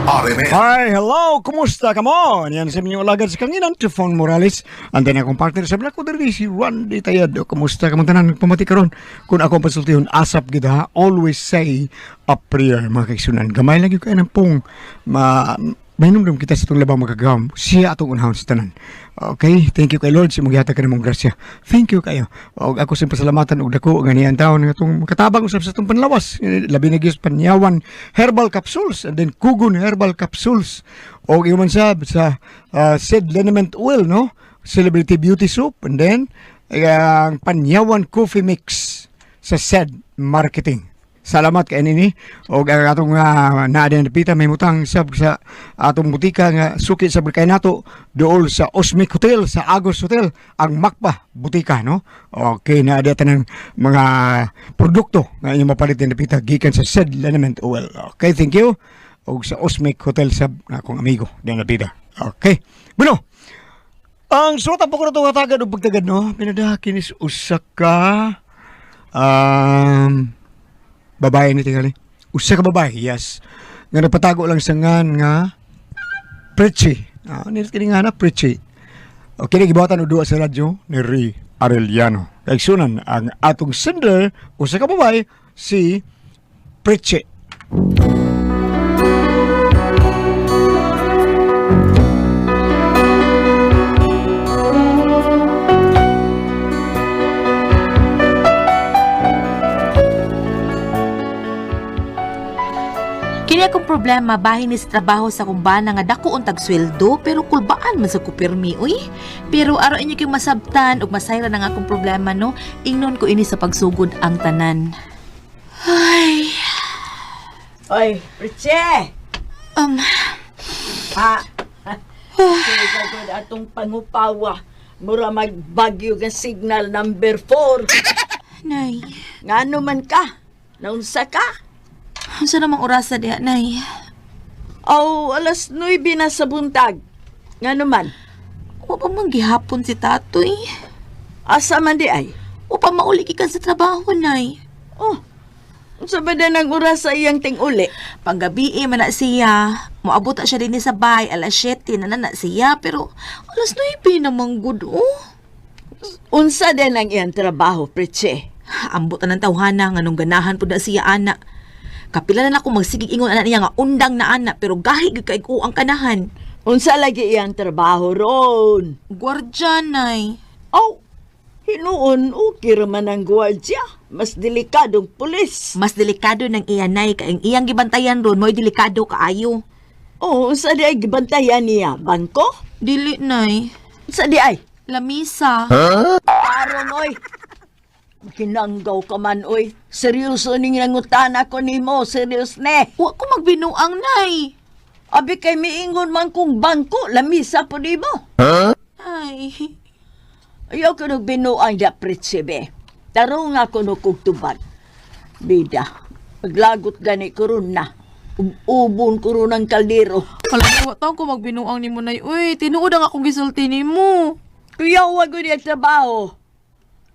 RMN. Hi, hello, kumusta ka mo? Yan sa inyong alagad sa kanginan, Tefon Morales. Andan akong partner sa black ko diri si Randy Tayado. Kumusta ka mo tanan nagpamati karon? Kung ako pasultihon asap gid ha, always say a prayer mga kaigsunan. Gamay lagi ko ng pong mahinumdum kita sa itong labang magagawam. Siya atong unahon sa tanan. Okay, thank you kay Lord sa magihata ka namong grasya. Thank you kayo. O ako sa pasalamatan og dako ganiyan taon nga itong katabang usab sa itong panlawas. Labi na gyud panyawan herbal capsules and then kugon herbal capsules. O iman sab sa seed liniment oil, no? Celebrity beauty soap and then ang panyawan coffee mix sa said marketing. Salamat kay nini o atong naadyan napita may mutang sab sa atong butika nga suki sa berkay nato dool sa Osmic Hotel sa Agos Hotel ang Makpa butika, no. Okay, naadya tanang mga produkto nga inyong mapalit din napita gikan sa Said Liniment Oil. Okay, thank you. Og sa Osmic Hotel sa akong amigo din napita. Okay. Bueno, ang suta po ko na itong hatagad o pagtagad, no? Pinadakinis usaka babae ni tingali. Usa ka babae, yes. Nga nagpatago lang sa ngan nga Prechi. Nilit kini nga na Prechi. O kini gibuhatan og duwa sa radyo ni Ray Arellano. Kaigsunan ang atong sender, usa ka babae, si Prechi. Kini akong problema bahin ni sa trabaho sa kumbana nga dako untag sweldo pero kulbaan man sa kupirmi uy. Pero araw inyo kay masabtan ug masayra na nga akong problema no. Ingnon ko ini sa pagsugod ang tanan. Ay. Oy, Priche! Sigagod atong pangupawa. Mura magbagyo nga signal number 4. Nay, Ngano man ka? Naunsa ka? unsa namang orasa diha nay? Alas 9 na sa buntag. Ngano man? Wa pa man gihapon si Tatoy. Asa man di ay? Wa pa mauli gikan sa trabaho nay. Oh, unsa ba na ng oras sa iyang ting-uli? Panggabi man na siya. Moabot siya din sa bay alas 7 na siya pero alas 9 namang gud oh. Unsa din ang iyang trabaho, Priche? Ambot na ng tawhana nga nung ganahan po na siya ana. Kapila na ako magsigig ingon ana niya nga undang na ana pero gahi gyud kay ko ang kanahan. Unsa lagi iyang trabaho ron? Gwardya nay. Hinuon okay raman ang gwardya. Mas delikadong pulis. Mas delikado ng iya nay kay ang iyang gibantayan ron mo'y delikado kaayo. Unsa di ay gibantayan niya? Bangko? Dili nay. Unsa di ay? Lamisa. Karon oy. Kinanggaw ka man oy. Seryoso ning nangutana ko nimo, serious ne. Wa ko magbinuang nay. Abi kay miingon man kung bangko, lamisa po nimo. Ay. Ayaw ko nagbinuang da prinsibe. Tarong ako no kugtubag. Bida, maglagot gani ko ron na. Ubon ko ron ang kaldero. Alam mo, wa ko magbinuang nimo nay. Uy, tinuod ang akong gisulti nimo. Kuya, wag ko niya trabaho.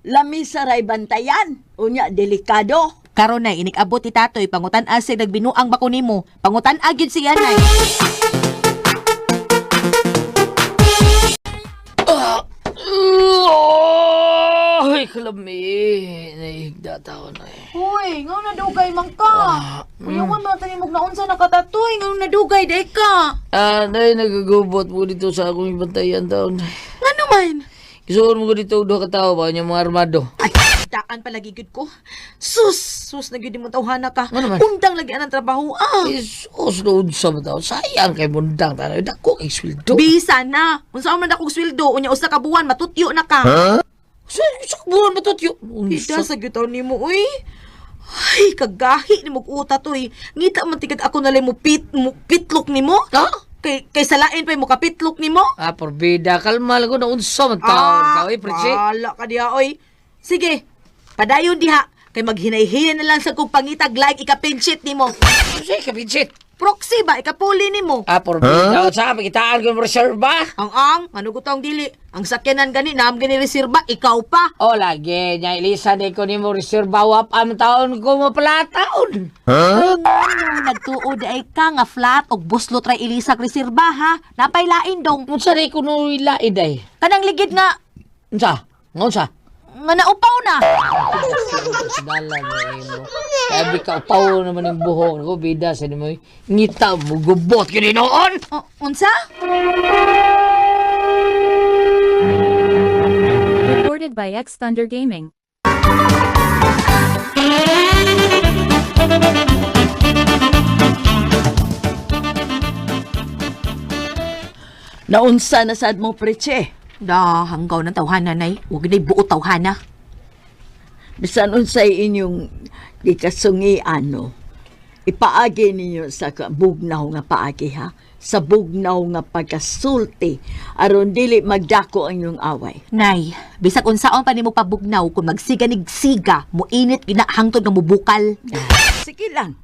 Lamisa ray bantayan. Unya, delikado. Karon nay inig-abot ti Tatoy pangutan asig nagbinuang bako nimo. Pangutan agyud siya nay. Ay, kalami. Naihigda tao na eh. Uy, nga nadugay man ka. Uyawan mo tayo mong naunsa na katatoy. Nga nadugay, day ka. Nay, nagagubot mo dito sa akong ibantayan taon. Nga naman. Isuon mo ko dito doon katao ba niya mga armado. Ay, daan pala gigid ko. Sus na gid mo tawhana ka. Ano naman? Undang lagi ang trabaho. Isus doon sa mga sayang kay mundang tanay. Dako kay sweldo. Bisa na. Unsa man akong sweldo, unya usa ka buwan matutyo na ka. Sa buwan matutyo. Ida sa gyud nimo, uy. Ay, kagahi ni mo uta to eh. Ngita man tigad ako nalay mo pitlok nimo. Ha? Kay salain pa mo kapitlok nimo. Porbida, kalma lang ko na unsa man tao. Kaway, Prichi. Wala ka diha, oy. Sige, padayon diha. Kay maghinay-hinay na lang sa kong pangitag like ika-pinchit nimo. Sige, kapitsit. Proxy ba? Ikapuli ni mo. Porbida, sa pakitaan ko reserva. Ang, ano ko tong dili? Ang sakyanan gani, naam gani reserba, ikaw pa. O lagi, niya ilisa di ko ni mo reserva wap am taon ko mo pala taon. Ano, nagtuod ay ka nga flat og buslot ray ilisag reserba ha. Napay lain dong. Unsa rin ko nung ilaid ay? Kanang ligid nga, Unsa? Unsa? nga naupaw na. Sa dalan mo. Sabi ka, upaw naman yung buhok ko, bida sa mo. Ngita mo, gubot ka rin noon. Oh, unsa? Recorded by X Thunder Gaming. Naunsa na sad mo, Preche. Da, hanggaw ng tawhana nay. Huwag na buo tawhana. Bisan unsay inyong gikasungian, no? Ipaagi ninyo sa bugnaw nga paagi, ha? Sa bugnaw nga pagkasulti aron dili magdako ang inyong away. Nay, bisag unsaon pa nimo pabugnaw kung magsiga-siga, muinit ginahangtod nga mubukal. Sige lang.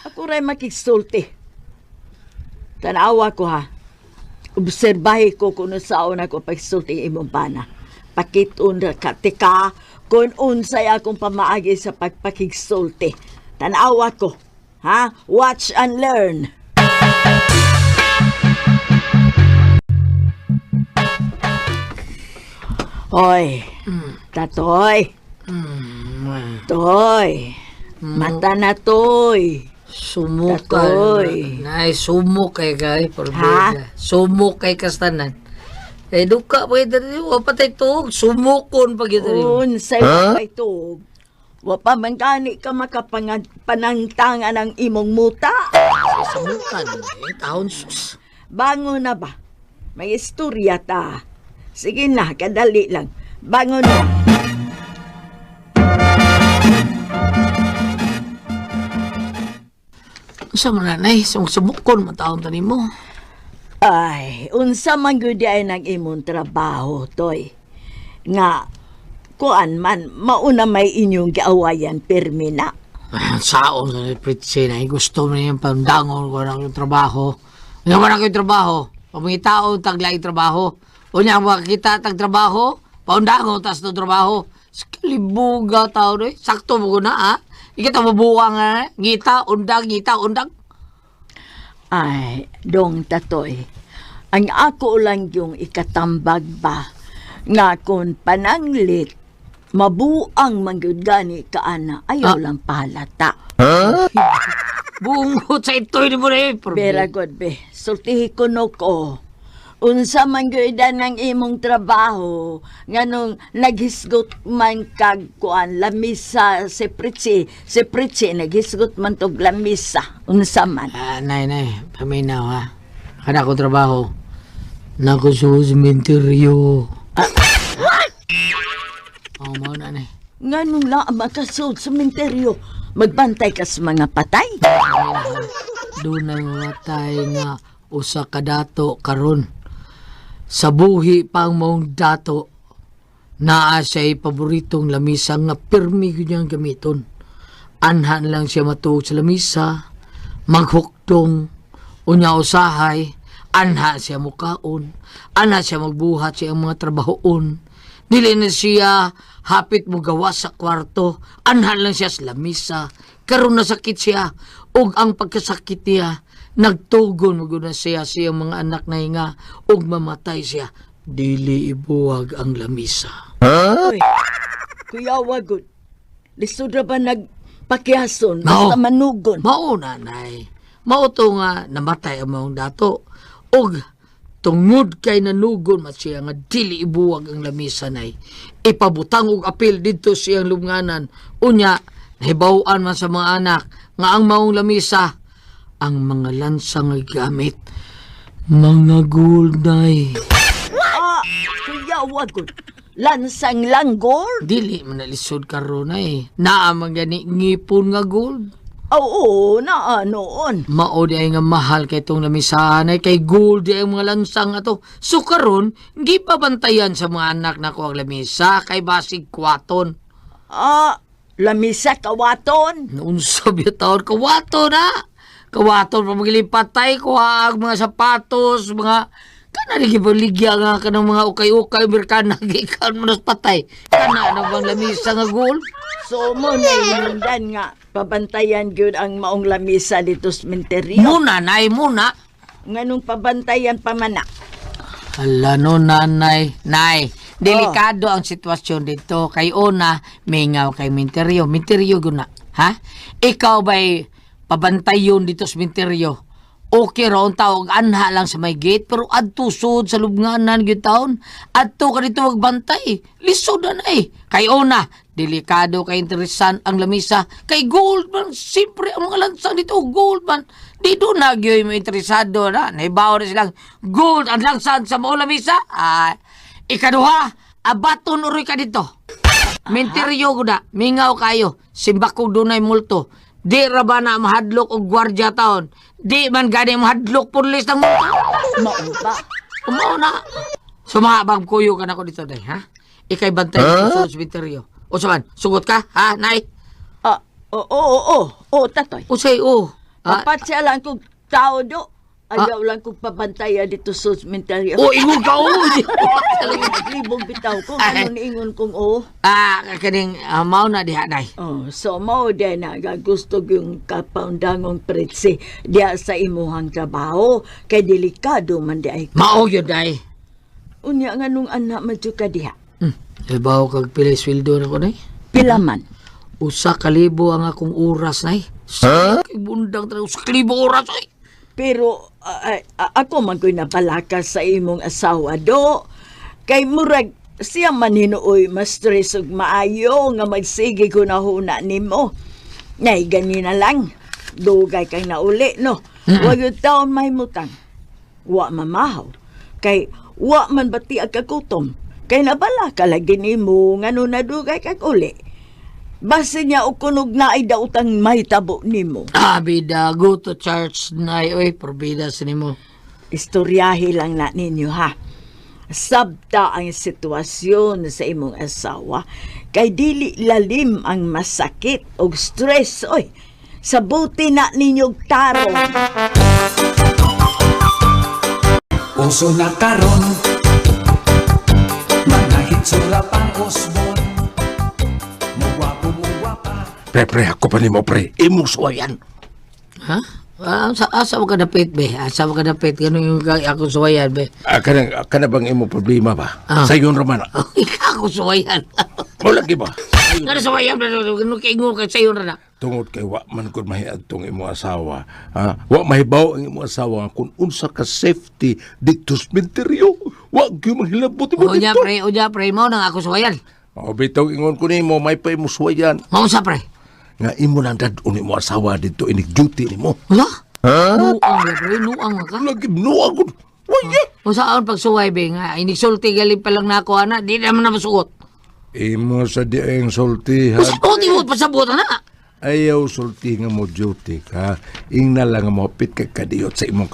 Ako rin makiksulti. Tanawa ko, ha? Obserbahe ko kung saan ako pagsulti imong bana. Pakitun ka, tika, kung unsay akong pamaagi sa pagpakigsulti. Tanawa ko, ha? Watch and learn. Hoy, tatoy. Toy. Mata na toy. Sumuk Tatoy. Nay, sumuk kay kay, Ha? porbida. Sumuk kay kastanan. Eh, duka pa ito rin. Wapatay to. Sumukon pa ito rin. Unsay pa ito. Wa pa man gani ka makapanangtangan ang imong muta. Samukan. Eh, taon sus. Bangon na ba? May istorya ta. Sige na, kadali lang. Bangon na. Sa mga nanay, sumukon mataon tani mo. Ay, unsa man gyud ay nang imong trabaho, toy. Nga, kuan man, mauna may inyong giawayan permi na. Saon sa pritse na gusto mo yung pandangon ko ng trabaho. Yung ko na yung trabaho. Pamangitao, taglay trabaho. O niya, makakita tag trabaho, paundangon, tas no trabaho. Skalibuga tao rin. Sakto mo ko na, ha? Ikita mabuwa nga, ngita, undang. Ay, dong tatoy. Ang ako lang yung ikatambag ba nga kung pananglit, mabuang manggugani ka ana, ayaw lang palata. Bungot sa itoy ni mo rin. Vera God be, sultihi ko no ko. Unsa man gyudan ng imong trabaho nganong naghisgot man kag kuan lamisa si Pritsi naghisgot man tog lamisa unsa man. Nay, paminaw ha. Kada ko trabaho. Nako sa sementeryo. Oh, mo na nay. Nganong la makasud sa sementeryo magbantay ka sa mga patay. Doon na matay nga usa ka dato karon. Sa buhi pang maong dato, naa siya'y paboritong lamisa nga pirmi ko niyang gamiton. Anhan lang siya matuog sa lamisa, maghukdong, unya usahay, anha siya mukaon, anha siya magbuhat siya ang mga trabahoon. Dili na siya hapit mo gawa sa kwarto, anhan lang siya sa lamisa, karon nasakit siya, ug ang pagkasakit niya, nagtugon mo na siya siyang mga anak na nga ug mamatay siya. Dili ibuwag ang lamisa. Oy, Kuya Wagod, lisod ra ba nagpakihason Mao. basta manugon? Mauna, nay. Mauto nga namatay ang maong dato. Og tungod kay nanugon mat siya nga dili ibuwag ang lamisa, nay. Ipabutang og apil dito siyang lumnganan. Unya, nahibawan man sa mga anak nga ang maong lamisa ang mga lansa nga gamit. Mga gulday. Kuya Wagod, lansang lang gold? Dili man nalisod karon ay. Naa man gani ngipon nga gold. Oo, naa noon. Mao di ay nga mahal kay itong lamisahan ay kay gold di ay mga lansang ato. So karon, hindi pa bantayan sa mga anak na ko ang lamisa kay basig kwaton. Lamisa kawaton? Noon sabi taon kawaton na. kawaton pa magilipatay, kuha ang mga sapatos, mga kana gibaligya nga kanang mga ukay-ukay berkana gikan mo nas patay. Kana na bang lamisa nga gold? So mo na hinundan nga pabantayan gyud ang maong lamisa dito sa sementeryo. Muna, nay, muna. Nganong pabantayan pa man na. Hala no, nanay. Nay, delikado ang sitwasyon dito. Kay una, mingaw kay minteryo. Minteryo guna. Ha? Ikaw ba'y pabantayon dito sa minteryo? Okay raon tawag anha lang sa may gate, pero adto sud sa lubnganan gyud taon. Adto ka dito magbantay. Lisod na nay. Kay una, delikado kay interesan ang lamisa. Kay gold man, siyempre ang mga lansang dito, gold man. Dito na gyoy mo interesado na. Naibaw na silang gold ang langsan sa mga lamisa. Ikaduha, abaton uroy ka dito. Menteryo ko na, mingaw kayo. Simbakog dunay multo. Di ra ba na mahadlok og gwardya taon? Di man gani mahadlok pulis ng multo? Mao ba? Umao na. Sumabang kuyo ka na ko dito, day, ha? Ikay bantay dito sa menteryo. O saman, sugot ka, ha, nay? Oo, tatoy. Usay, Apat siya lang kong tao do. Ayaw lang kong pabantaya dito sa sementeryo. Ingon ka, Libong bitaw ko. Ano niingon kong o? Kaning mao na diha, day. Oh, so mao din na gusto yung kapaundangong pretsi diya sa imuhang trabaho. Kay delikado man di ay. Mao yun, day. Unya nga nung anak madyo ka diha. Ibaw kag pilay sweldo na ko, day. Pila man. 1,000 ang akong oras, nay. Kay bundang talaga, 1,000 oras, ay. Pero ako man ko'y napalakas sa imong asawa do. Kay murag siya man hinuoy mas stress ug maayo nga magsige ko na huna nimo. Nay ganina lang. Dugay kay nauli no. Wa gyud taon mahimutang. Wa mamahaw. Kay wa man bati ang kagutom. Kay nabala ka lagi nimo ngano na dugay kag uli. Base niya o kunog na ay dautang mahitabo nimo. Bida, go to church, nay. Oy, probida sa nimo. Istoryahe lang na ninyo ha. Sabta ang sitwasyon sa imong asawa kay dili lalim ang masakit o stress oy. Sabuti na ninyong tarong. Uso na karon mga hitsura pang usbon. Muwapo muwapa. Pre, ako pa ni mo, pre. Imusuwayan. Ha? Asa mo ka dapit, be? Asa mo ka dapit? Ganun yung ako suwayan, be? Kana bang imo problema ba? Ah. Sa iyon raman. Ikaw ako suwayan. Mo lagi ba? Ganun suwayan, ganun kaingon ka sa'yo na. Tungod kay wa man kun mahiad tong imo asawa. Wa mahibaw ang imo asawa kung unsa ka safety dito sa sementeryo. Wa gyud manghilabot mo Unya, dito. pre, mo nang ako suwayan. Bitaw ingon ko nimo may pa imo suwayan. Mao sa, pre? Nga imo nang dadun imo asawa dito inig duty nimo. Wala? Nuang, pre, nuang ka. Lagi nuwa gud. Waya. O saan pagsuway, be, nga, inisulti galing pa lang na ako, ana, di naman na masuot. Imo sa dieng sultihan. O, di mo pasabot, na. Ayaw sulti nga mo duty ka. Ing na lang mo pit ka kadiyot sa imong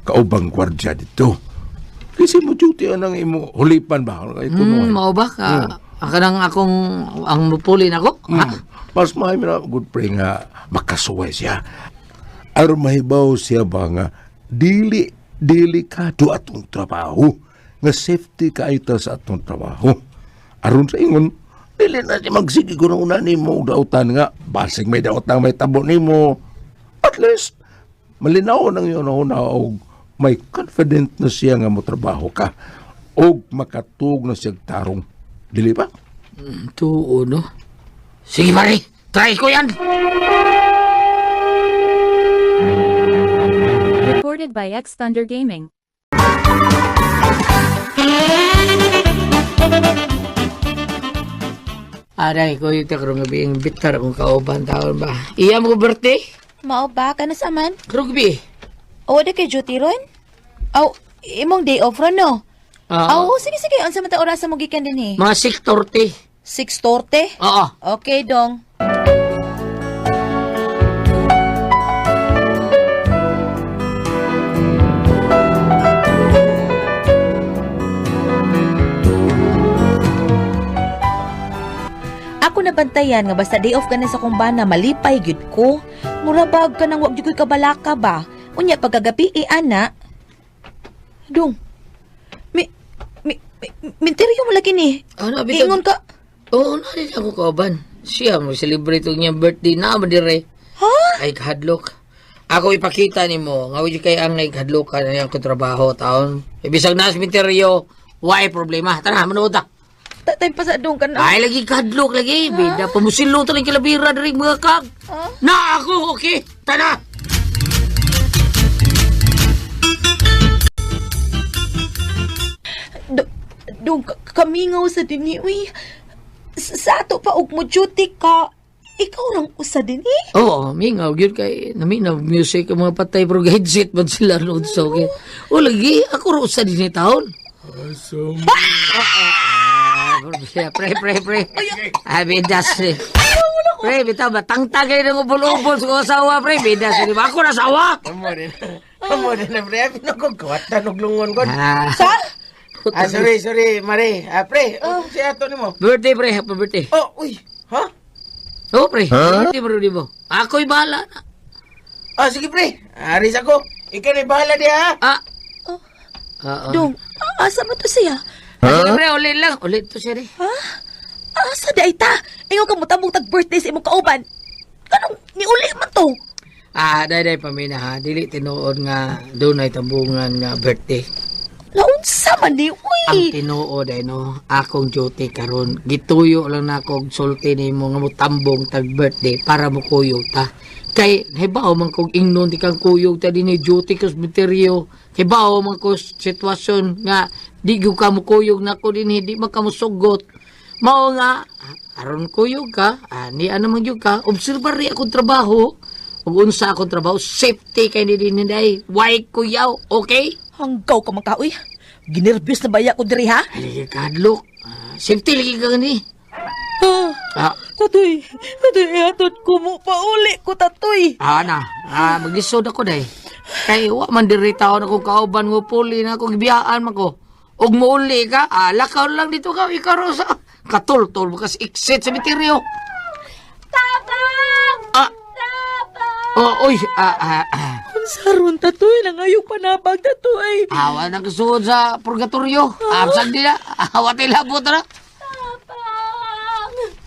kaubang gwardya dito. Kasi mo duty anang imo hulipan ba? Mao ba ka? Kanang akong, ang mupulin ako? Ha? Mas may na good pre nga makasuway siya. Aron mahibaw siya ba nga delikado atong trabaho. Nga safety ka ita sa atong trabaho. Aron sa ingon, dili na siya magsige ko na una ni mo dautan nga. Basig may dautang may tabo ni mo. At least, malinaw nang yun na o may confident na siya nga mo trabaho ka. O makatug na siya tarong. Dili ba? Tuo, no? Sige, pare. Try ko yan. Recorded by X Thunder Gaming. Aray ko yung takrong gabi yung bitar kung kauban taon ba. Iya mo birthday? Mao ba? Kana sa man? Rugby. O, wala kay duty ron? Aw, imong day off ron, no? Aw, sige. Ang samanta oras mo gikan din eh. Mga 6:30. 6:40? Oo. Okay, dong. Ako na nabantayan nga basta day off ka na sa kong bana, malipay gyud ko. Murabag ka nang wag gyud ko'y kabalaka ba? Unya pagkagabi ana. Dong. Minteryo mo lagi ni. Ano, bitag? Ingon ka. Oo, narin ako kauban. Siya mo celebrate ang niyang birthday na dire. Ha? Ay kahadlok. Ako ipakita ni mo, nga wala kay ang naghadlok ka na yung trabaho taon. Ibisag na sa minteryo, why problema? Tara, manood ta. Tatay pa sa dong ka na. Ay, lagi kahadlok lagi. Bida, pamusilo talang kilabira dari mga kag. Na ako, okay. Tara. Dong, kamingaw sa dini, uy. Sa ato pa, og mo duty ka. Ikaw lang usa din eh. Oo, mingaw, yun kay naminaw music ang mga patay pero headset man sila noon sa okay. O lagi, ako ro sa din ni taon. Awesome. Pre. Ay, bidas eh. Pre, bitaw, batangtag kayo ng ubol-ubol sa asawa, pre. Bidas, di ba? Ako nasawa. Amo din na pre, pinagkagkawatan og lungon ko. Sorry, Mare. Pre, si ato nimo. Birthday, pre. Happy birthday. Oh, uy. Ha? Oo, pre. Birthday, bro, di mo. Ako'y bahala na. Sige pre. Aris ako. Ikaw ni bahala di ha. Dong, asa mo to siya? Sige, pre, ulit lang. Ulit to siya, Asa da ita? Ingon ka mo tabong tag-birthday sa imong kauban. Kanong niuli man to? Day, pamina ha. Dili tinuod nga doon ay tambungan nga birthday. Naunsa man di, uy. Ang tinuod ay no, akong duty karon. Gituyo lang na akong sulti ni mo nga mo tambong tag-birthday para mo kuyog ta. Kay, hibaw man kong ingnon di kang kuyog ta din ni duty kas materiyo. Hibaw man ko sitwasyon nga di gyud ka mo kuyog na ko din di man ka mo sugot. Mao nga, aron kuyog ka, ni ano man gyud ka, obserbari akong trabaho. Ug unsa akong trabaho, safety kay ni din day. Why kuyaw, okay? Hanggaw ka man ka, uy. Ginervyos na baya ko diri, ha? Ay, kadlok. Safety lagi ka gani. Tatoy, atod ko mo pauli ko, tatoy. Maglisod ako day. Kay wa man diri taon ako kauban mo puli na ako gibiyaan man ko. Og muuli ka, lakaw lang dito ka ikaw ro sa katultol bukas exit sa materiyo. Tabang! Uy, Saron, tatoy, nangayong panabag, tatoy. awa na kasuod sa purgatorio. Absag nila, awa tila po na.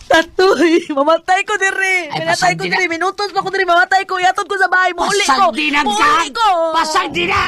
Tatoy, mamatay ko diri. Ay, Mamatay ko pasag di na. diri. Minutos pa ko diri, mamatay ko. Yatod ko sa bahay, muuli ko. Pasag di na, Muuli ko. pasag di na.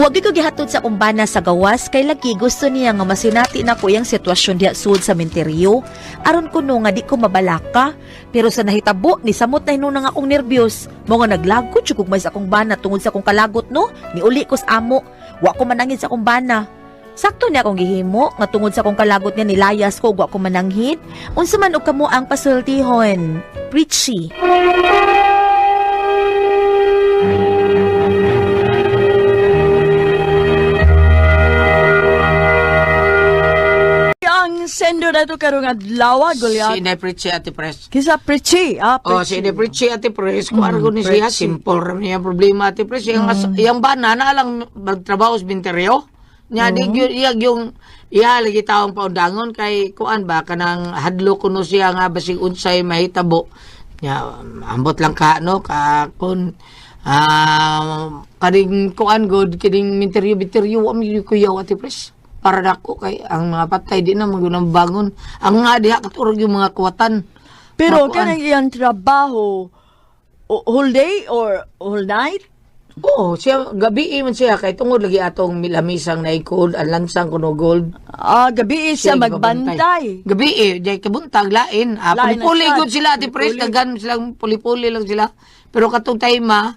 Wag ko gihatod sa kumbana sa gawas kay lagi gusto niya nga masinati na ko yung sitwasyon diha sud sa menteryo. Aron kuno nga di ko mabalaka. Pero sa nahitabo ni samot na hinuna nga akong nervyos. Mo nga naglagot jud kog may sa akong bana tungod sa akong kalagot no. Niuli ko sa amo. Wa ko manangin sa akong bana. Sakto niya akong gihimo nga tungod sa akong kalagot niya nilayas ko wa ko mananghid. Unsa man og kamo ang pasultihon. Preachy. Ang sendo na to karong adlaw, Si Goliath. Nepreche Ate Pres. Kisa prechi, Si Nepreche Ate Pres, kung argo ni siya, simple ram niya problema Ate Pres. Yung bana na lang magtrabaho sa binteryo. Nya di yung lagi taong paundangon kay kuan ba kanang hadlo kuno siya nga basig unsay mahitabo. Nya ambot lang ka no ka kun kading kuan god kining binteryo wa mi kuyaw Ate Pres. Para dako kay ang mga patay di na magunang bangon. Ang nga diha katurog yung mga kuwatan. Pero Makuan. kanang iyang trabaho, whole day or whole night? Oo, siya gabi man siya kay tungod lagi atong milamisang naikod ang lansang kuno gold. Gabi siya magbantay. Gabi jay kabuntag lain. Lain na Puli-puli siya. gud sila Ate Pres, dagan silang puli-puli lang sila. Pero katong time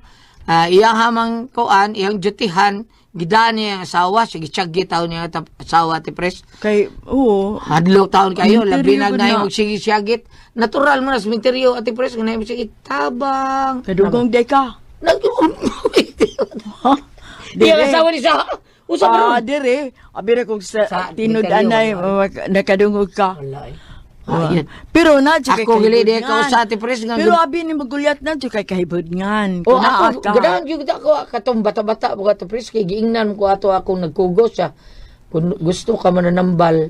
iyang hamang kuan, iyang dutihan gidaan niya ang asawa, sige tiyagi taon niya asawa Ate Pres. Kay, oo. Hadlok taon kayo, labi Minteryo na gud na na. yung sige siyagit. Natural mo na sa minteryo Ate Pres, ganay mo sige tabang. Kadugong day ka. Di ang asawa ni sa usap ron. Dire. Abira kong Sa sa tinud anay, nakadungog ka. Wala eh. Ayun. Pero na dyan kay Ako gili di kahibudngan. ka sa Ate Pres nga. Pero abi ni magulyat na dyan kay kahibudngan. Oh, Kuna ako, ganahan yung ako, katong bata-bata, mga Ate Pres, kay giingnan ko ato akong nagkugos siya. Kung gusto ka mananambal,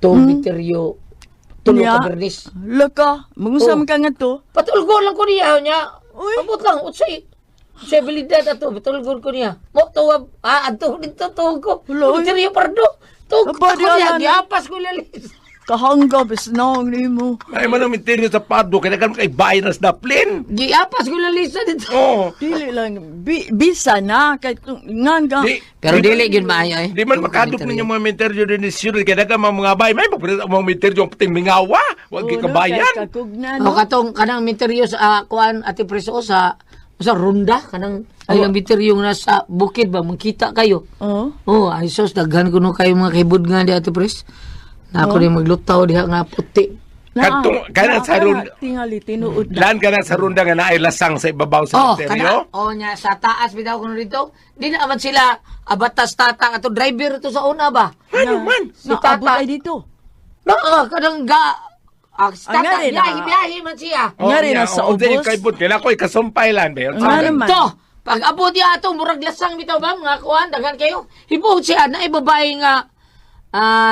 biteryo, tulo Niya? ka bernis. Laka, Oh. mangusam ka nga to. Patulgo lang ko niya, Uy. Abot lang, utsay. Sa abilidad ato, patulgo ko niya. Mo, tuwab, ato, dito, tuwag ko. Wala, uy. Biteryo, pardo. Tuwag Aba, ko niya, di giapas ko lalis. Kahangga, bisnaong ni mo. Ay man ang minteryo sa pado, kaya nagan kay bayan na daplin. Giapas ko lalis na dito. Oh. Dili lang, bisa na, kahit ngan ka. Di, Pero dili yun maayo eh. Di man makadok ninyo mga minteryo din ni Sir, kaya nagan mga bayan, may mga minteryo ang puting mingawa, wag kabayan. Kakugnan. O katong kanang misteryo sa kuan Ate Preso sa ronda kanang ilang misteryo nga nasa bukid ba makita kayo. Oh. Oh, ay sus daghan kuno kayo mga kibud nga di Ate Pres. Na ako rin maglutaw diha nga puti. Kana sa runda, Tingali, tinuod na. lan kana sa runda nga naay lasang sa ibabaw sa Oh, minteryo. kana oh nya sa taas bitaw kuno dito. Di na aman sila abatas tata ato driver to sa una ba. Ano man? Si Naabot tata. ay dito. Kanang si Ang nga tata rin, biyahe man siya. Nga rin, niya, nasa di ubos. kay but kaya ako ikasumpay lang ba. Nga naman. To, pag abot niya ato murag lasang bitaw ba nga kuan daghan kayo. Hibuot siya na ibabae nga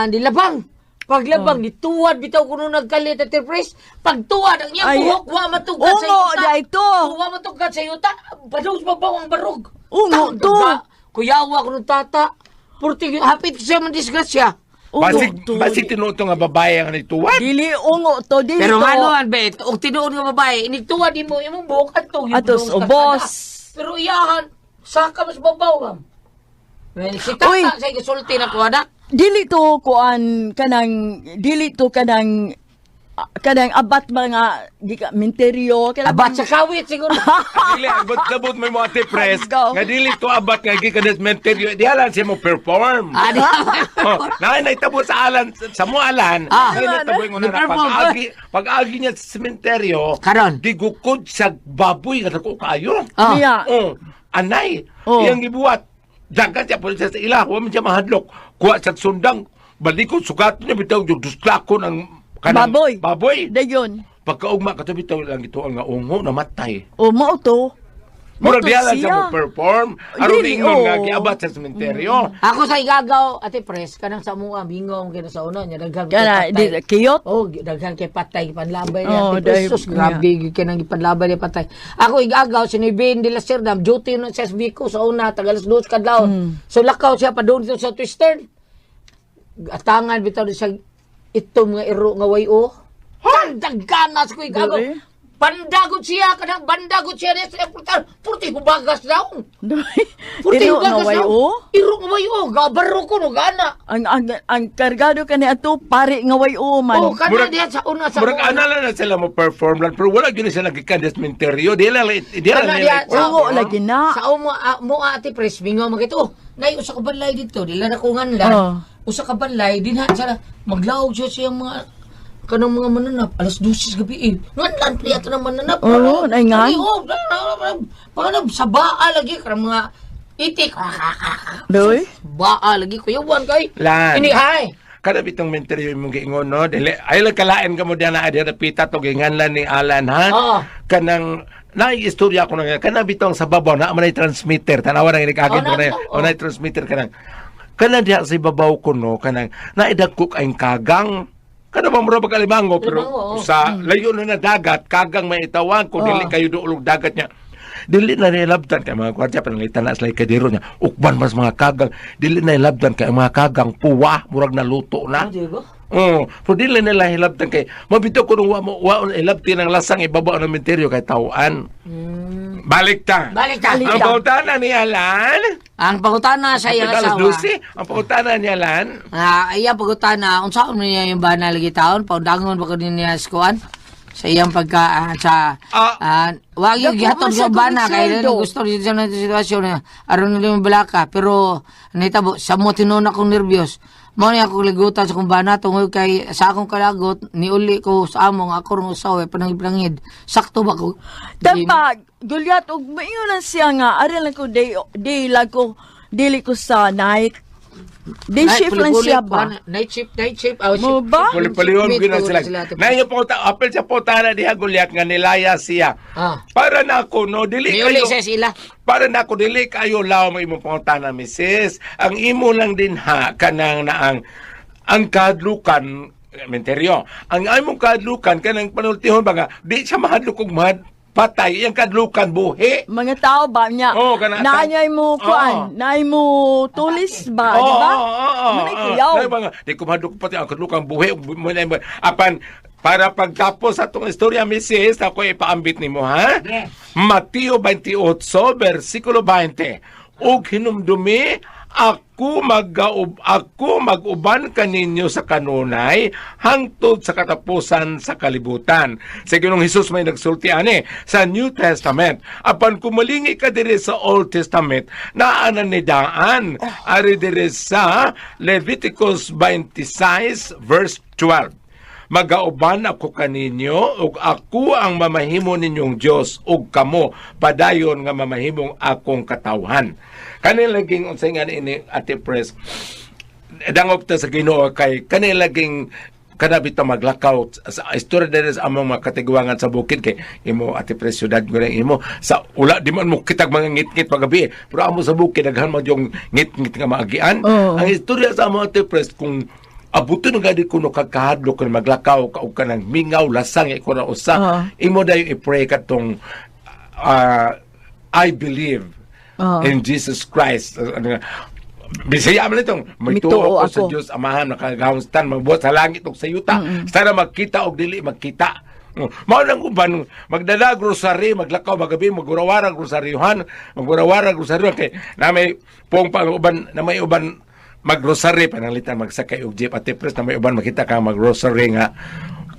dilabang. Paglabang dituwad bitaw kuno nagkalit at pres. Pagtuwad ang iyang Ay, buhok wa matugad sa ungo, yuta. da ito. Wa matugad sa yuta. Badog babaw ang barog. Ungo, to. Kuyawa kuno tata. Purti hapit siya man disgrasya. Basig tinuto nga babae ang nituwad. Dili ungo to, dili Pero to. nga noan be, og tinuod nga babae, inigtuwad mo imong buhok adto Atos, ubos. Pero iyahan, saka mas babaw kam. Well, si Uy. tata sa isulti na ko ada. Dili to kuan kanang dili to kanang abat mga di ka minteryo kanang Abat sa kawit siguro. Dili abot may mo ate press. Go. Nga dili to abat nga gikan sa menteryo. Di alan siya mo perform. Adi. Oh, naitabo sa alan sa mo alan. Naitabo yung una na Perform. pag-agi niya sa sementeryo. Karon. Gigukod sa baboy nga dako kayo. Oh. niya. Oh, anay. Oh. Iyang gibuhat. Dagan siya po siya sa ila. Huwag man siya mahadlok. Kuha sa sundang. Balikod sugat niya bitaw yung duslako ng kanang baboy. Dayon. Pagkaugma ka bitaw lang ito ang ungo namatay. O mao to. Murag Moto diya lang siya siya. mo perform. Aron Dili, ingon oh. nga giabat sa sementeryo. Ako sa igagaw ate pres kanang sa mga bingong kina sa una nya daghan kay Kana patay. di kiyot. Oh, daghan kay patay panlabay Oh, niya. dahil- Ate grabe gyud kay nang ipanlabay niya patay. Ako igagaw si Nibin de la Serdam duty no sa SBQ sa una tagalas dos kadlaw. So lakaw siya pa doon dito sa Twistern. Atangan bitaw sa itom nga iro nga wayo. Dagganas ko igagaw. Dili. Pandagot siya kanang bandagot siya ni sa portal. Purti hubagas daw. Purti Iro nga hubagas way daw. o. Iro nga wayo, gabaro ko no gana. Ang kargado kani ato pare nga way o man. Oh, kana diha sa una sa Murag una. ana lang na sila mo perform lang pero wala gyud sila gikan sa sementeryo. Di lang Kana diha sa Ungo lagi na. Sa mo ate pres bingo magito. Nay usa ka banlay dito, dila na ko nganlan. Oh. Usa ka banlay dinha sa maglawog siya siyang mga kanang mga mananap alas 12 gabi. Nganlan priya to ng mananap. Oo, naingan. Panganap sa baa lagi karang mga itik. Doy. Baa lagi kuyawan kay. Lan. Ini hay. Kada bitong menteryo imong giingon no, dili ay lang kalain ka mo diha na adira pita to ginganlan ni Alan ha. Oo. Kanang istorya ko na kanang bitong sa babaw na manay transmitter tanawa na Oh, ginagagin mo na na- onay transmitter kanang diha sa babaw ko no kanang naidagkok ang kagang kada ba mura pagkalimango pero Limango, oo. sa layo na dagat kagang may itawan kung dili kayo doolog dagat niya dili na nilabdan kay mga kwartya panalitan na sila kadiro niya ukban mas mga kagang dili na nilabdan kay mga kagang puwa murag naluto na Di ba? pero dili nila hilabtan kay mabito ko nung wa hilabti ng lasang ibaba ng menteryo kay tawaan balik ta Balik ta. ang pautana ni Alan Ang pangutana sa iyang alas asawa. 12 ang pautana ni Alan Iya pagutana unsaon man niya yung bana lagi taon paundangon ba ko din niya skuan sa iyang pagka wag yung Dako gihatod man sa sa bana kay komisyendo. gusto rin sa natin sitwasyon na aron nila yung balaka pero nitabo sa mo tinuon akong nervyos mo ni ako ligutan sa kong bana tungod kay sa akong kalagot niuli ko sa among ako rong usaw panangid sakto ba ko Tapag, gulyat, og maingon lang siya nga, ari lang ko, day lang ko, dili ko sa night. Day shift lang siya ba? Night shift. Oh, Mo ba? Pali-palihon ko na sila. Nayo po, apel sa potana diha Goliath nga nilaya siya. Ah. Para na ako, no, dili Niuli kayo. sa sila. Para na ako, dili kayo lao mo imong potana, Mrs. Ang imo lang din ha, kanang naang ang kadlukan, menteryo, ang imong kadlukan, kanang panultihon ba nga, di siya mahadlok og patay, yung kadlukan buhi. Mga tao ba niya? Oo, kana- Naanyay mo kuan, naay mo tulis ba, di ba? Manay kuyaw. Di ko mahadlok pati ang kadlukan buhi. Apan, para pagtapos sa itong istorya, Mrs., ako ipaambit nimo ha? Yes. Mateo 28, versikulo 20. Og hinumdumi, ako mag-uban kaninyo sa kanunay hangtod sa katapusan sa kalibutan. Sa Ginoong Hesus may nagsulti ani sa New Testament. Apan kumalingi ka diri sa Old Testament, naanan ni daan ari diri sa Leviticus 26 verse 12. Magauban ako kaninyo ug ako ang mamahimo ninyong Dios ug kamo padayon nga mamahimong akong katawhan. Kanilaging unsay nga ini Ate Pres dangop ta sa Ginoo kay kanilaging kanabita maglakaw sa istorya dere sa among mga katiguangan sa bukid kay imo Ate Pres syudad ko lang imo sa ula di man mo kitag mga ngit-ngit pagabi pero amo sa bukid daghan man yung ngit-ngit nga maagian. Ang istorya sa among Ate Pres kung abuto nga di kuno kagkahadlok kung maglakaw ka og kanang mingaw lasang iko na usa imo dayon i-pray katong I believe in Jesus Christ. Bisaya man itong mituo ako sa Dios Amahan nakagawstan magbuhat sa langit ug sa yuta sana magkita og dili magkita. Mao nang uban magdala grocery maglakaw magabi magwarawara groceryhan magwarawara grocery kay na may pong pang uban na may uban mag-grocery panalitan magsakay og jeep Ate Pres na may uban makita ka mag-grocery nga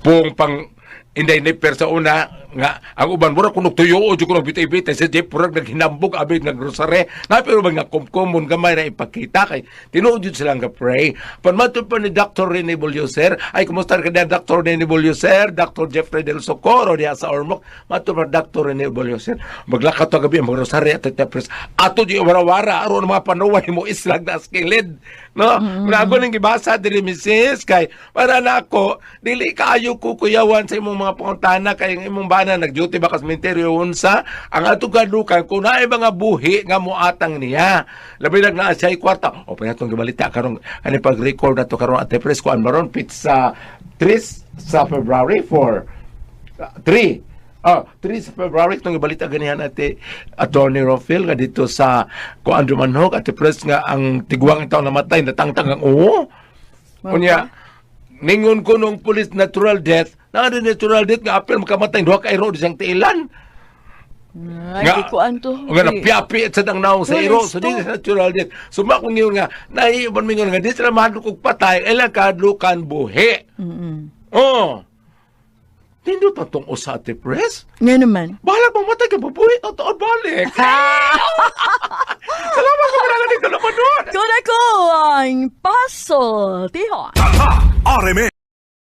pong pang inday per sa una nga ang uban mura kuno tuyo o jud kuno bitay-bitay sa jeep purag naghinambog abig nag-grocery na pero mga kumkumon gamay na ipakita kay tinuod jud sila nga pray pan matud pa ni Dr. Rene Bolioser ay kumusta ka na Dr. Rene Bolioser Dr. Jeffrey Del Socorro diha sa Ormoc matud pa Dr. Rene Bolioser maglakaw to gabi mag-grocery at Ate Pres ato di warawara aron mga panuway mo islag na skilid no ako ning gibasa diri Mrs. kay para na ako dili kaayo ko kuyawan sa imong mga pangutana kay ang imong bana nag-duty ba kas menteryo unsa ang ato kadlukan kung naay mga buhi nga muatang niya labi nag naa siya kwarta o pa natong gibalita karon ani pag-record nato karon Ate Pres kuan maron pizza 3 sa February 3 sa February itong ibalita ganihan Ate Attorney Rofil nga dito sa Kuandro Manhog Ate Pres nga ang tiguang itaw namatay natangtang ang unya ningon ko nung police natural death na natural death nga apel makamatay duha ka iro siyang tiilan Ay, kuan to. nga napiapi at sa naong sa iro so di natural death so makong ngayon nga naiiban mingon nga di sila mahadlok og patay ilang kadlukan buhi Nindot na itong usa Ate Pres. Nga naman. Bahala mamatay ka, babuhi at taon balik. Salamat ko mga nagdala pa doon. Kung ako ang puzzle, tihon. RMN